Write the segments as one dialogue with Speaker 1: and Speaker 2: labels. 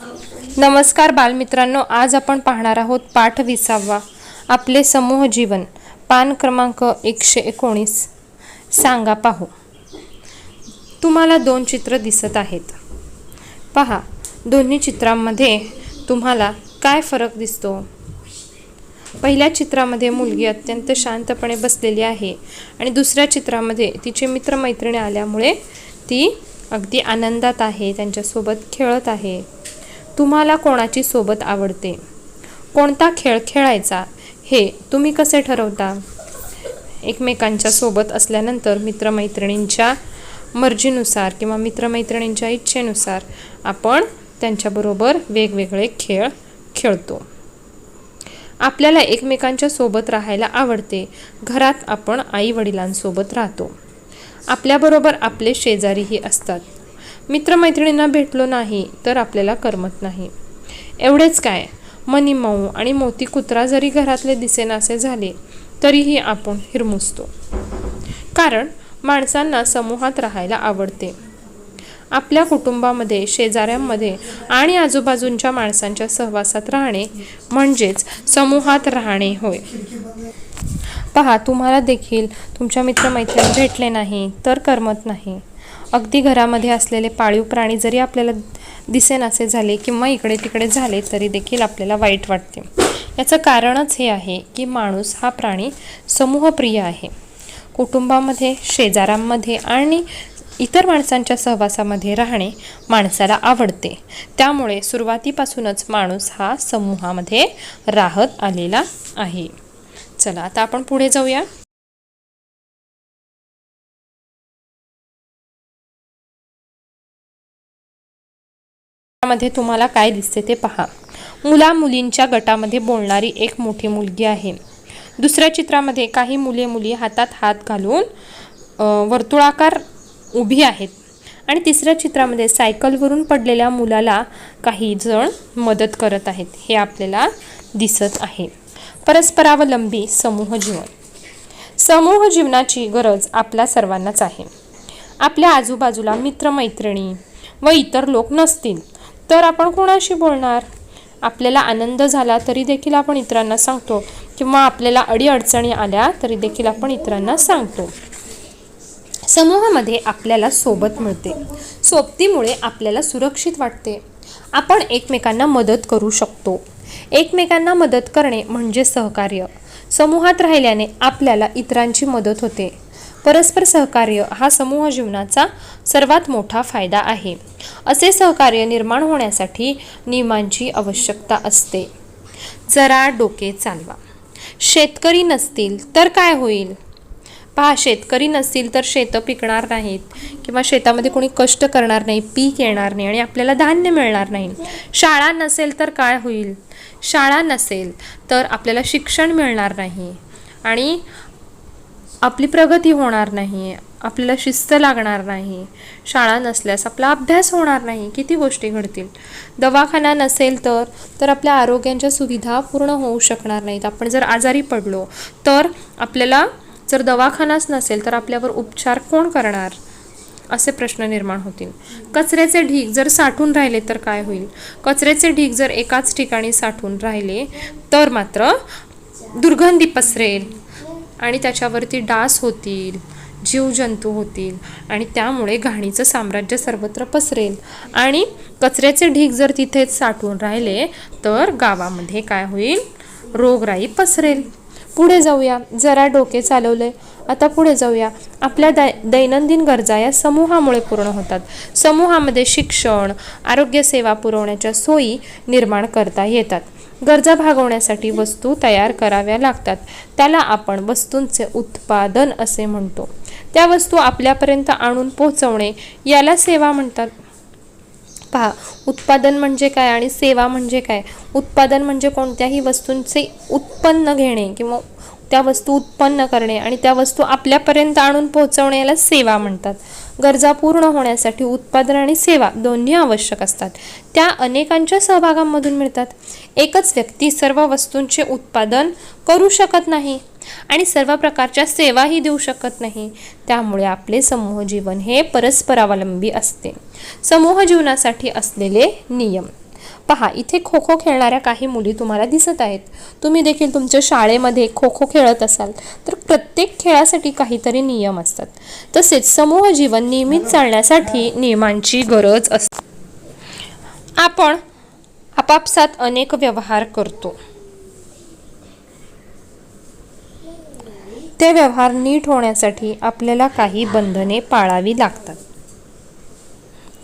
Speaker 1: नमस्कार बालमित्रांनो, आज आपण पाहणार आहोत पाठ 20वा आपले समूह जीवन, पान क्रमांक 119. सांगा पाहू. तुम्हाला दोन चित्र दिसत आहेत. पहा, दोन्ही चित्रांमध्ये तुम्हाला काय फरक दिसतो? पहिल्या चित्रामध्ये मुलगी अत्यंत शांतपणे बसलेली आहे आणि दुसऱ्या चित्रामध्ये तिचे मित्रमैत्रिणी आल्यामुळे ती अगदी आनंदात आहे, त्यांच्यासोबत खेळत आहे. तुम्हाला कोणाची सोबत आवडते? कोणता खेळ खेळायचा हे तुम्ही कसे ठरवता? एकमेकांच्या सोबत असल्यानंतर मित्रमैत्रिणींच्या मर्जीनुसार किंवा मित्रमैत्रिणींच्या इच्छेनुसार आपण त्यांच्याबरोबर वेगवेगळे खेळ खेळतो. आपल्याला एकमेकांच्या सोबत राहायला आवडते. घरात आपण आई वडिलांसोबत राहतो. आपल्याबरोबर आपले शेजारीही असतात. मित्रमैत्रिणींना भेटलो नाही तर आपल्याला करमत नाही. एवढेच काय, मनी मऊ आणि मोती कुत्रा जरी घरातले दिसेनासे झाले तरीही आपण हिरमुसतो. कारण माणसांना समूहात राहायला आवडते. आपल्या कुटुंबामध्ये, शेजाऱ्यांमध्ये आणि आजूबाजूंच्या माणसांच्या सहवासात राहणे म्हणजेच समूहात राहणे होय. पहा, तुम्हाला देखील तुमच्या मित्रमैत्रिणी भेटले नाही तर करमत नाही. अगदी घरामध्ये असलेले पाळीव प्राणी जरी आपल्याला दिसेनासे झाले किंवा इकडे तिकडे झाले तरी देखील आपल्याला वाईट वाटते. याचं कारणच हे आहे की माणूस हा प्राणी समूहप्रिय आहे. कुटुंबामध्ये, शेजाऱ्यांमध्ये आणि इतर माणसांच्या सहवासामध्ये राहणे माणसाला आवडते. त्यामुळे सुरुवातीपासूनच माणूस हा समूहामध्ये राहत आलेला आहे. चला, आता आपण पुढे जाऊया. मध्ये तुम्हाला काय दिसते ते पहा. मुला मुलींच्या गटामध्ये बोलणारी एक मोठी मुलगी आहे. दुसऱ्या चित्रामध्ये काही मुली हातात हात घालून वर्तुळाकार उभी आहेत आणि तिसऱ्या चित्रामध्ये सायकलवरून पडलेल्या मुलाला काही जण मदत करत आहेत, हे आपल्याला दिसत आहे. परस्परावलंबी समूह जीवन. समूह जीवनाची गरज आपल्या सर्वांनाच आहे. आपल्या आजूबाजूला मित्रमैत्रिणी व इतर लोक नसतील तर आपण कोणाशी बोलणार? आपल्याला आनंद झाला तरी देखील आपण इतरांना सांगतो किंवा आपल्याला अडीअडचणी आल्या तरी देखील आपण इतरांना सांगतो. समूहामध्ये आपल्याला सोबत मिळते. सोबतीमुळे आपल्याला सुरक्षित वाटते. आपण एकमेकांना मदत करू शकतो. एकमेकांना मदत करणे म्हणजे सहकार्य. समूहात राहिल्याने आपल्याला इतरांची मदत होते. परस्पर सहकार्य हा समूह जीवनाचा सर्वात मोठा फायदा आहे. असे सहकार्य निर्माण होण्यासाठी नियमांची आवश्यकता असते. जरा डोके चालवा. शेतकरी नसतील तर काय होईल? पहा, शेतकरी नसतील तर शेतं पिकणार नाहीत किंवा शेतामध्ये कोणी कष्ट करणार नाही, पीक येणार नाही आणि आपल्याला धान्य मिळणार नाही. शाळा नसेल तर काय होईल? शाळा नसेल तर आपल्याला शिक्षण मिळणार नाही आणि आपली प्रगती होणार नाही, आपल्याला शिस्त लागणार नाही. शाळा नसल्यास आपला अभ्यास होणार नाही. किती गोष्टी घडतील. दवाखाना नसेल तर आपल्या आरोग्याच्या सुविधा पूर्ण होऊ शकणार नाहीत. आपण जर आजारी पडलो तर आपल्याला जर दवाखानाच नसेल तर आपल्यावर उपचार कोण करणार? असे प्रश्न निर्माण होतील. कचऱ्याचे ढीग जर साठून राहिले तर काय होईल? कचऱ्याचे ढीग जर एकाच ठिकाणी साठून राहिले तर मात्र दुर्गंधी पसरेल आणि त्याच्यावरती डास होतील, जीवजंतू होतील आणि त्यामुळे घाणीचं साम्राज्य सर्वत्र पसरेल. आणि कचऱ्याचे ढीग जर तिथेच साठून राहिले तर गावामध्ये काय होईल? रोगराई पसरेल. पुढे जाऊया. जरा डोके चालवले. आता पुढे जाऊया. आपल्या दैनंदिन गरजा या समूहामुळे पूर्ण होतात. समूहामध्ये शिक्षण, आरोग्यसेवा पुरवण्याच्या सोयी निर्माण करता येतात. गरजा भागवण्यासाठी वस्तू तयार कराव्या लागतात. त्याला आपण वस्तूंचे उत्पादन असे म्हणतो. त्या वस्तू आपल्यापर्यंत आणून पोहोचवणे याला सेवा म्हणतात. पहा, उत्पादन म्हणजे काय आणि सेवा म्हणजे काय? उत्पादन म्हणजे कोणत्याही वस्तूंचे उत्पन्न घेणे किंवा त्या वस्तू उत्पन्न करणे आणि त्या वस्तू आपल्यापर्यंत आणून पोहोचवणे याला सेवा म्हणतात. गरजा पूर्ण होण्यासाठी उत्पादन आणि सेवा दोन्ही आवश्यक असतात. त्या अनेकांच्या सहभागांमधून मिळतात. एकच व्यक्ती सर्व वस्तूंचे उत्पादन करू शकत नाही आणि सर्व प्रकारच्या सेवाही देऊ शकत नाही. त्यामुळे आपले समूह जीवन हे परस्परावलंबी असते. समूह जीवनासाठी असलेले नियम. पहा, इथे खो खो खेळणाऱ्या काही मुली तुम्हाला दिसत आहेत. तुम्ही देखील तुमच्या शाळेमध्ये खो खो खेळत असाल तर प्रत्येक खेळासाठी काहीतरी नियम असतात. तसेच समूह जीवन नियमित चालण्यासाठी नियमांची गरज असते. आपण आपापसात अनेक व्यवहार करतो. ते व्यवहार नीट होण्यासाठी आपल्याला काही बंधने पाळावी लागतात.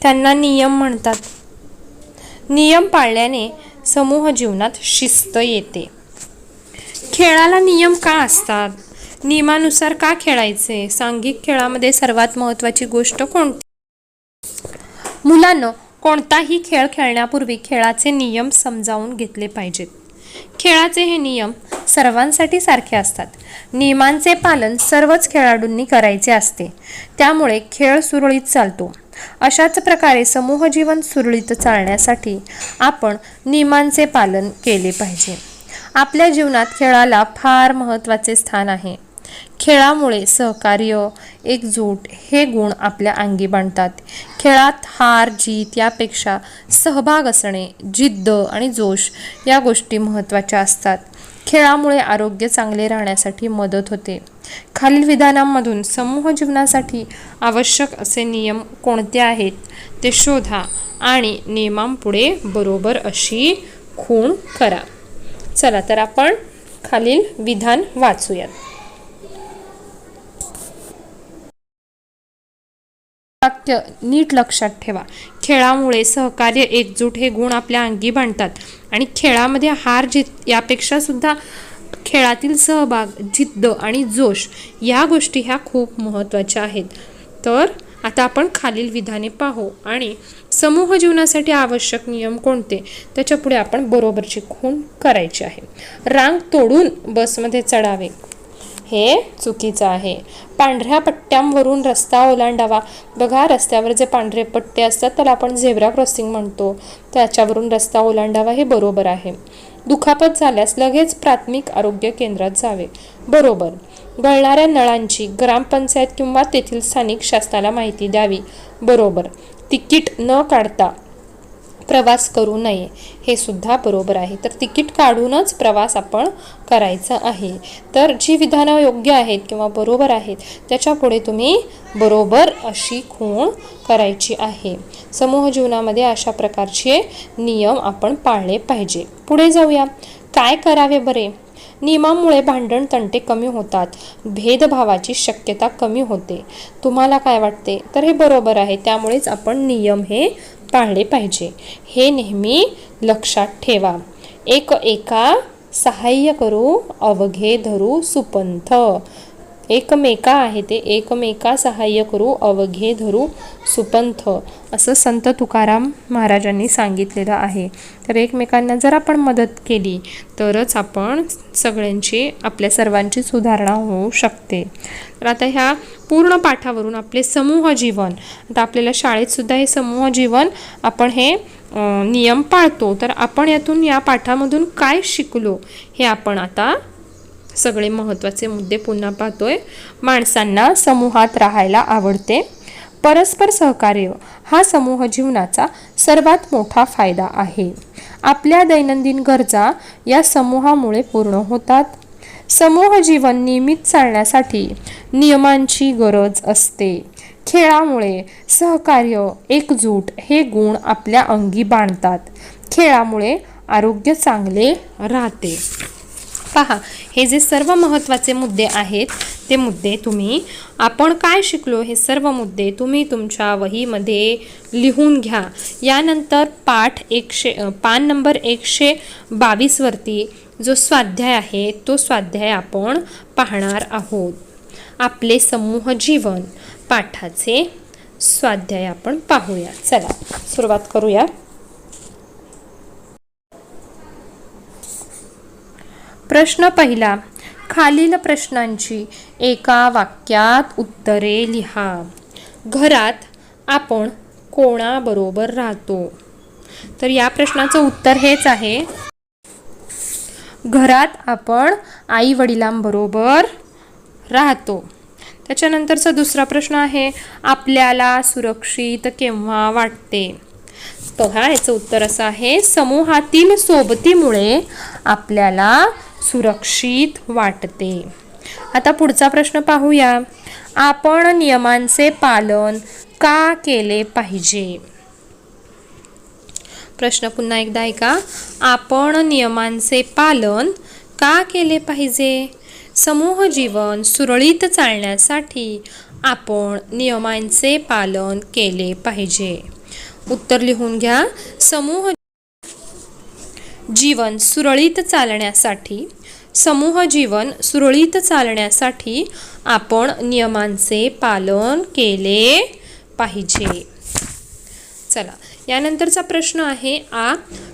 Speaker 1: त्यांना नियम म्हणतात. नियम पाळल्याने समूह जीवनात शिस्त येते. खेळाला नियम का असतात? नियमानुसार का खेळायचे? सांघिक खेळामध्ये सर्वात महत्त्वाची गोष्ट कोणती? मुलांनो, कोणताही खेळ खेळण्यापूर्वी खेळाचे नियम समजावून घेतले पाहिजेत. खेळाचे हे नियम सर्वांसाठी सारखे असतात. नियमांचे पालन सर्वच खेळाडूंनी करायचे असते. त्यामुळे खेळ सुरळीत चालतो. अशाच प्रकारे समूह जीवन सुरळीत चालण्यासाठी आपण नियमांचे पालन केले पाहिजे. आपल्या जीवनात खेळाला फार महत्त्वाचे स्थान आहे. खेळामुळे सहकार्य, एकजूट हे गुण आपल्या अंगी बाणतात. खेळात हार जीत यापेक्षा सहभाग असणे, जिद्द आणि जोश या गोष्टी महत्त्वाच्या असतात. खेळामुळे आरोग्य चांगले राहण्यासाठी मदत होते. खालील विधानांमधून समूह जीवनासाठी आवश्यक असे नियम कोणते आहेत ते शोधा आणि नियमांपुढे बरोबर अशी खूण करा. चला तर आपण खालील विधान वाचूयात. वाक्य नीट लक्षात ठेवा. खेळामुळे सहकार्य, एकजूट हे गुण आपल्या अंगी बाणतात आणि खेळामध्ये हार जीत यापेक्षा सुद्धा खेळातील सहभाग, जिद्द आणि जोश या गोष्टी ह्या खूप महत्त्वाच्या आहेत. तर आता आपण खालील विधाने पाहू आणि समूह जीवनासाठी आवश्यक नियम कोणते त्याच्या पुढे आपण बरोबरची खूण करायची आहे. रांग तोडून बसमध्ये चढावे हे चुकीचं आहे. पांढऱ्या पट्ट्यांवरून रस्ता ओलांडावा. बघा, रस्त्यावर जे पांढरे पट्टे असतात त्याला आपण झेब्रा क्रॉसिंग म्हणतो. त्याच्यावरून रस्ता ओलांडावा हे बरोबर आहे. दुखापत झाल्यास लगेच प्राथमिक आरोग्य केंद्रात जावे. बरोबर. गळणाऱ्या नळांची ग्रामपंचायत किंवा तेथील स्थानिक शासनाला माहिती द्यावी. बरोबर. तिकीट न काढता प्रवास करू नये हे सुद्धा बरोबर आहे. तर तिकीट काढूनच प्रवास आपण करायचा आहे. तर जी विधानं योग्य आहेत किंवा बरोबर आहेत त्याच्या पुढे तुम्ही बरोबर अशी खूण करायची आहे. समूह जीवनामध्ये अशा प्रकारचे नियम आपण पाळले पाहिजे. पुढे जाऊया. काय करावे बरे? नियमांमुळे भांडण तंटे कमी होतात. भेदभावाची शक्यता कमी होते. तुम्हाला काय वाटते? तर हे बरोबर आहे. त्यामुळेच आपण नियम हे पाळले पाहिजे. हे नेहमी लक्षात ठेवा. एका सहाय्य करू, अवघे धरू सुपंथ. एकमेका आहे ते एकमेका सहाय्य करू, अवघे धरू सुपंथ असं संत तुकाराम महाराजांनी सांगितलेलं आहे. तर एकमेकांना जर आपण मदत केली तरच आपण सगळ्यांची, आपल्या सर्वांची सुधारणा होऊ शकते. तर आता ह्या पूर्ण पाठावरून आपले समूह जीवन, आता आपल्याला शाळेत सुद्धा हे समूह जीवन आपण हे नियम पाळतो. तर आपण यातून, या पाठामधून काय शिकलो हे आपण आता सगळे महत्त्वाचे मुद्दे पुन्हा पाहतोय. माणसांना समूहात राहायला आवडते. परस्पर सहकार्य हा समूह जीवनाचा सर्वात मोठा फायदा आहे. आपल्या दैनंदिन गरजा या समूहामुळे पूर्ण होतात. समूह जीवन नियमित चालण्यासाठी नियमांची गरज असते. खेळामुळे सहकार्य, एकजूट हे गुण आपल्या अंगी बाणतात. खेळामुळे आरोग्य चांगले राहते. पहा, हे जे सर्व महत्त्वाचे मुद्दे आहेत ते मुद्दे तुम्ही, आपण काय शिकलो हे सर्व मुद्दे तुम्ही तुमच्या वहीमध्ये लिहून घ्या. यानंतर पान नंबर 122 वरती जो स्वाध्याय आहे तो स्वाध्याय आपण पाहणार आहोत. आपले समूह जीवन पाठाचे स्वाध्याय आपण पाहूया. चला सुरुवात करूया. प्रश्न पहिला. खालील प्रश्नांची एका वाक्यात उत्तरे लिहा. घरात आपण कोणाबरोबर राहतो? तर या प्रश्नाचं उत्तर हेच आहे. घरात आपण आई वडिलांबरोबर राहतो. त्याच्यानंतरचा दुसरा प्रश्न आहे, आपल्याला सुरक्षित केव्हा वाटते? बघा, याचं उत्तर असं आहे, समूहातील सोबतीमुळे आपल्याला सुरक्षित वाटते. आता पुढचा प्रश्न पाहूया. आपण नियमांचे पालन का केले पाहिजे? प्रश्न पुन्हा एकदा ऐका. आपण नियमांचे पालन का केले पाहिजे? समूह जीवन सुरळीत चालण्यासाठी आपण नियमांचे पालन केले पाहिजे. उत्तर लिहून घ्या. समूह जीवन सुरळीत चालण्यासाठी आपण नियमांचे पालन केले पाहिजे. चला, यानंतरचा प्रश्न आहे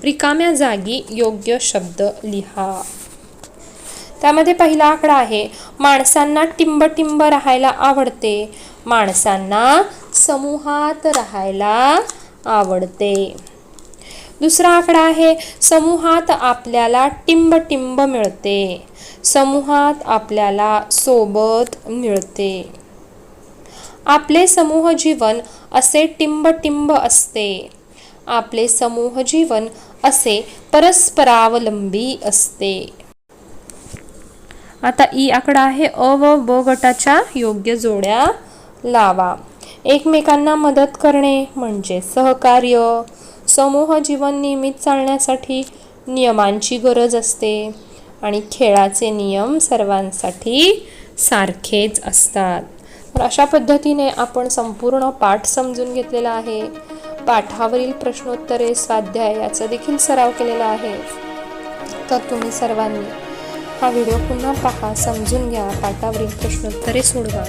Speaker 1: रिकाम्या जागी योग्य शब्द लिहा. त्यामध्ये पहिला आकडा आहे, माणसांना टिंब राहायला आवडते. माणसांना समूहात राहायला आवडते. दुसरा आकडा आहे, समूहात आपल्याला टिंब मिळते. समूहात आपल्याला सोबत मिळते. आपले समूह जीवन असे टिंब असते. आपले समूह जीवन असे परस्परावलंबी असते. आता ई आकडा आहे, अ व ब गटाच्या योग्य जोड्या लावा. एकमेकांना मदत करणे म्हणजे सहकार्य. समूह जीवन नियमित चालण्यासाठी नियमांची गरज असते आणि खेळाचे नियम सर्वांसाठी सारखेच असतात. तर अशा पद्धतीने आपण संपूर्ण पाठ समजून घेतलेला आहे. पाठावरील प्रश्नोत्तरे, स्वाध्याय याचा देखील सराव केलेला आहे. तर तुम्ही सर्वांनी हा व्हिडिओ पुन्हा पहा, समजून घ्या, पाठावरील प्रश्नोत्तरे सोडवा.